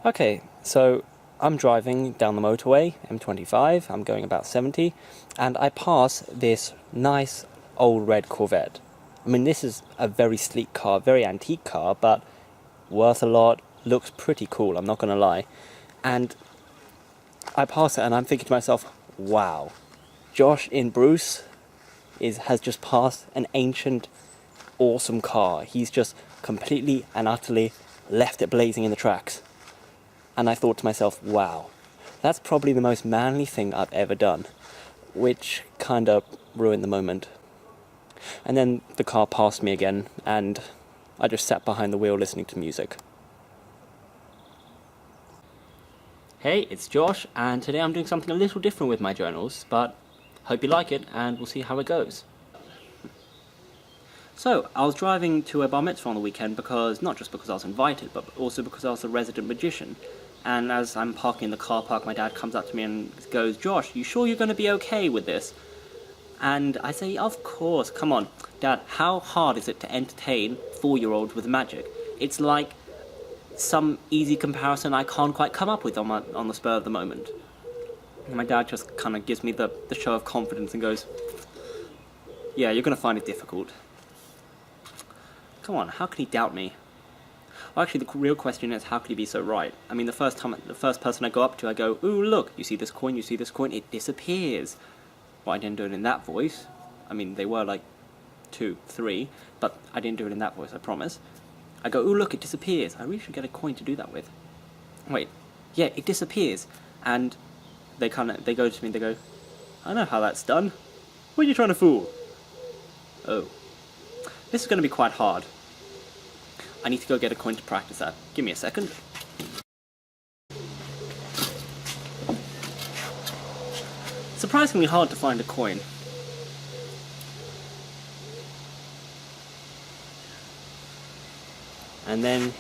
Okay, so I'm driving down the motorway, M25, I'm going about 70, and I pass this nice old red Corvette. I mean, this is a very sleek car, very antique car, but worth a lot, looks pretty cool, I'm not going to lie. And I pass it and I'm thinking to myself, wow, Josh in Bruce has just passed an ancient, awesome car. He's just completely and utterly left it blazing in the tracks. And I thought to myself, wow, that's probably the most manly thing I've ever done, which kind of ruined the moment. And then the car passed me again, and I just sat behind the wheel listening to music. Hey, it's Josh, and today I'm doing something a little different with my journals, but hope you like it, and we'll see how it goes. So, I was driving to a bar mitzvah on the weekend not just because I was invited, but also because I was a resident magician. And as I'm parking in the car park, my dad comes up to me and goes, "Josh, you sure you're going to be okay with this?" And I say, "Of course, come on. Dad, how hard is it to entertain 4-year-olds with magic? It's like some easy comparison I can't quite come up with on the spur of the moment." And my dad just kind of gives me the show of confidence and goes, "Yeah, you're going to find it difficult." Come on, how can he doubt me? Well, actually, the real question is, how could he be so right? I mean, the first person I go up to, I go, "Ooh, look, you see this coin, you see this coin, it disappears." Well, I didn't do it in that voice. I mean, they were like 2, 3, but I didn't do it in that voice, I promise. I go, "Ooh, look, it disappears. I really should get a coin to do that with." Wait, yeah, it disappears. And they go to me, they go, "I know how that's done. What are you trying to fool?" Oh. This is going to be quite hard. I need to go get a coin to practice that. Give me a second. Surprisingly hard to find a coin. And then...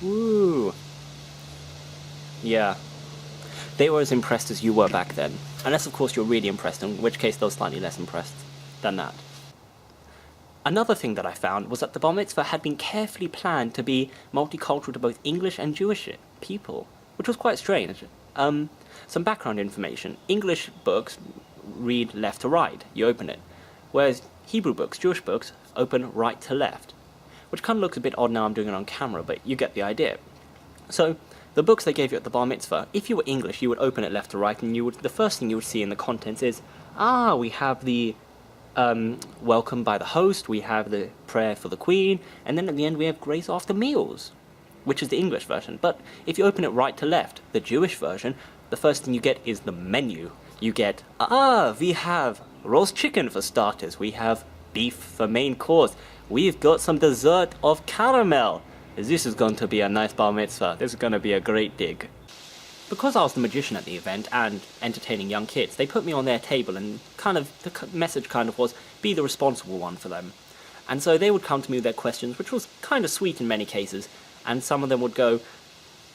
Woo! Yeah. They were as impressed as you were back then. Unless, of course, you're really impressed, in which case they were slightly less impressed than that. Another thing that I found was that the bar mitzvah had been carefully planned to be multicultural to both English and Jewish people, which was quite strange. Some background information. English books read left to right, you open it, whereas Hebrew books, Jewish books, open right to left, which kind of looks a bit odd now I'm doing it on camera, but you get the idea. So, the books they gave you at the bar mitzvah, if you were English, you would open it left to right, and the first thing you would see in the contents is, we have the welcome by the host, we have the prayer for the queen, and then at the end we have grace after meals, which is the English version. But if you open it right to left, the Jewish version, the first thing you get is the menu. You get, we have roast chicken for starters, we have beef for main course, we've got some dessert of caramel. This is going to be a nice bar mitzvah, this is going to be a great dig. Because I was the magician at the event and entertaining young kids, they put me on their table and the message was, be the responsible one for them. And so they would come to me with their questions, which was kind of sweet in many cases, and some of them would go,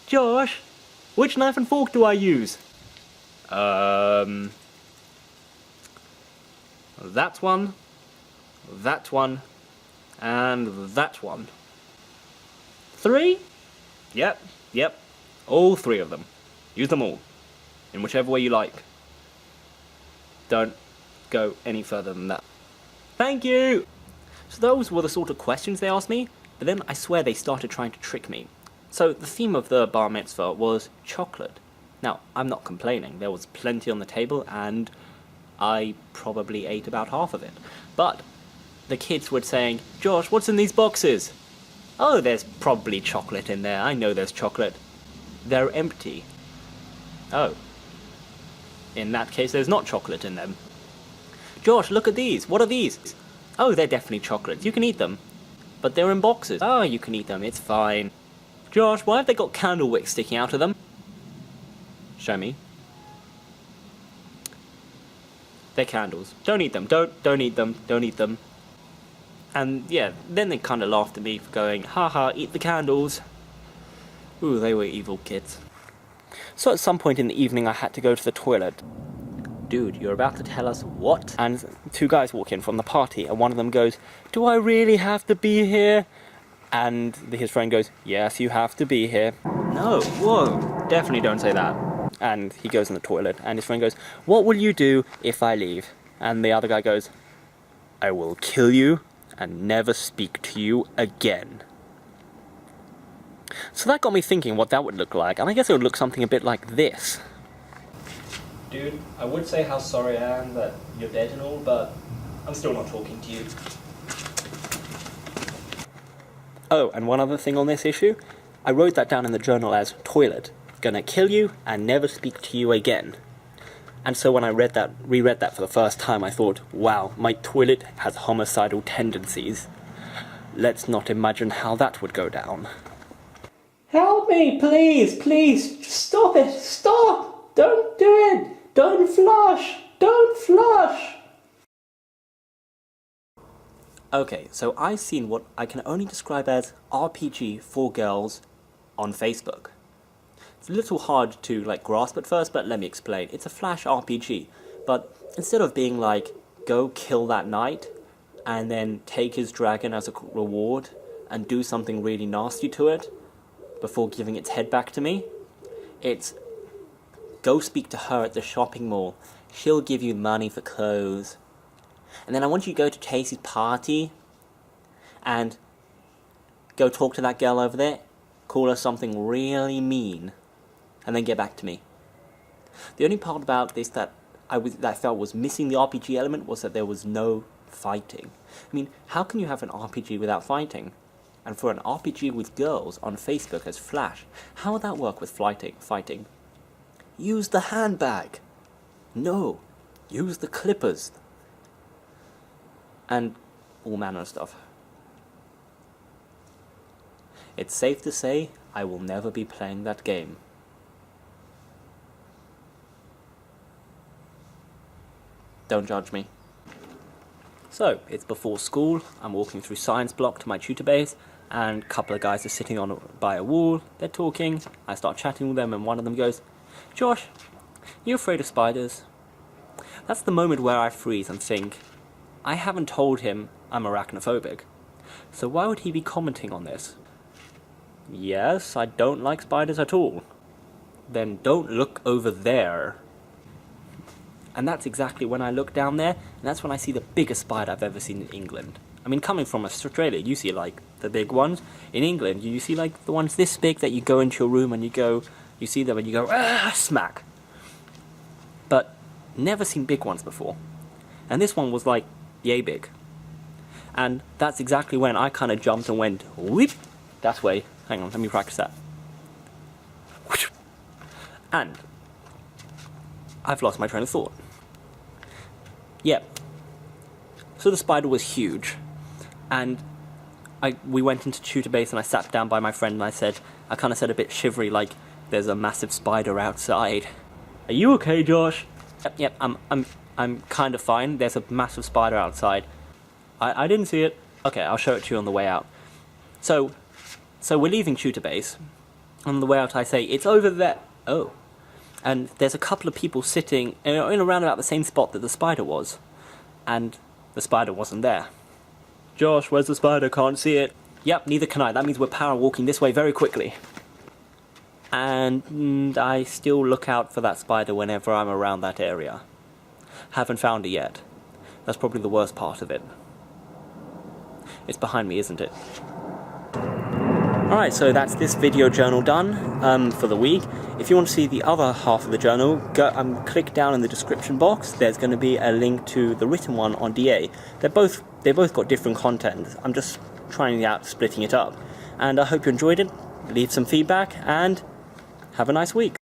"Josh, which knife and fork do I use?" That one, and that one. 3? Yep, all 3 of them. Use them all, in whichever way you like. Don't go any further than that. Thank you! So those were the sort of questions they asked me, but then I swear they started trying to trick me. So the theme of the bar mitzvah was chocolate. Now, I'm not complaining, there was plenty on the table, and I probably ate about half of it. But the kids were saying, "Josh, what's in these boxes?" "Oh, there's probably chocolate in there, I know there's chocolate." "They're empty." "Oh. In that case, there's not chocolate in them." "Josh, look at these. What are these?" "Oh, they're definitely chocolates. You can eat them." "But they're in boxes." "Oh, you can eat them. It's fine." "Josh, why have they got candle wicks sticking out of them?" "Show me." "They're candles. Don't eat them. Don't eat them. Don't eat them." And yeah, then they kind of laughed at me for going, "Haha, eat the candles." Ooh, they were evil kids. So at some point in the evening I had to go to the toilet. "Dude, you're about to tell us what?" And 2 guys walk in from the party, and one of them goes, "Do I really have to be here?" And his friend goes, yes, you have to be here. No, whoa, definitely don't say that. And he goes in the toilet, and his friend goes, what will you do if I leave? And the other guy goes, I will kill you and never speak to you again. So that got me thinking what that would look like, and I guess it would look something a bit like this. Dude, I would say how sorry I am that you're dead and all, but I'm still not talking to you. Oh, and one other thing on this issue, I wrote that down in the journal as toilet. Gonna kill you and never speak to you again. And so when I reread that for the first time, I thought, wow, my toilet has homicidal tendencies. Let's not imagine how that would go down. Help me, please, please, stop it, stop! Don't do it! Don't flush! Don't flush! Okay, so I've seen what I can only describe as RPG for girls on Facebook. It's a little hard to grasp at first, but let me explain. It's a flash RPG, but instead of being like, go kill that knight, and then take his dragon as a reward, and do something really nasty to it, before giving its head back to me, it's, go speak to her at the shopping mall, she'll give you money for clothes. And then I want you to go to Casey's party, and go talk to that girl over there, call her something really mean, and then get back to me. The only part about this that I felt was missing the RPG element was that there was no fighting. I mean, how can you have an RPG without fighting? And for an RPG with girls on Facebook as Flash, how would that work with fighting? Use the handbag! No! Use the clippers! And all manner of stuff. It's safe to say, I will never be playing that game. Don't judge me. So, it's before school, I'm walking through science block to my tutor base, and a couple of guys are sitting by a wall, they're talking, I start chatting with them, and one of them goes, Josh, you afraid of spiders? That's the moment where I freeze and think, I haven't told him I'm arachnophobic, so why would he be commenting on this? Yes, I don't like spiders at all. Then don't look over there. And that's exactly when I look down there, and that's when I see the biggest spider I've ever seen in England. I mean, coming from Australia, you see the big ones. In England, you see the ones this big that you go into your room and you see them and you go, ah, smack. But never seen big ones before. And this one was yay big. And that's exactly when I kind of jumped and went, whoop, that way. Hang on, let me practice that. And I've lost my train of thought. Yep. So the spider was huge. And we went into tutor base and I sat down by my friend and I kind of said a bit shivery, there's a massive spider outside. Are you okay, Josh? Yep, I'm kind of fine. There's a massive spider outside. I didn't see it. Okay, I'll show it to you on the way out. So we're leaving tutor base. On the way out I say, it's over there. Oh. And there's a couple of people sitting in around about the same spot that the spider was. And the spider wasn't there. Josh, where's the spider? Can't see it. Yep, neither can I. That means we're power walking this way very quickly. And I still look out for that spider whenever I'm around that area. Haven't found it yet. That's probably the worst part of it. It's behind me, isn't it? Alright, so that's this video journal done for the week. If you want to see the other half of the journal, click down in the description box. There's going to be a link to the written one on DA. They both got different content. I'm just trying out splitting it up. And I hope you enjoyed it. Leave some feedback and have a nice week.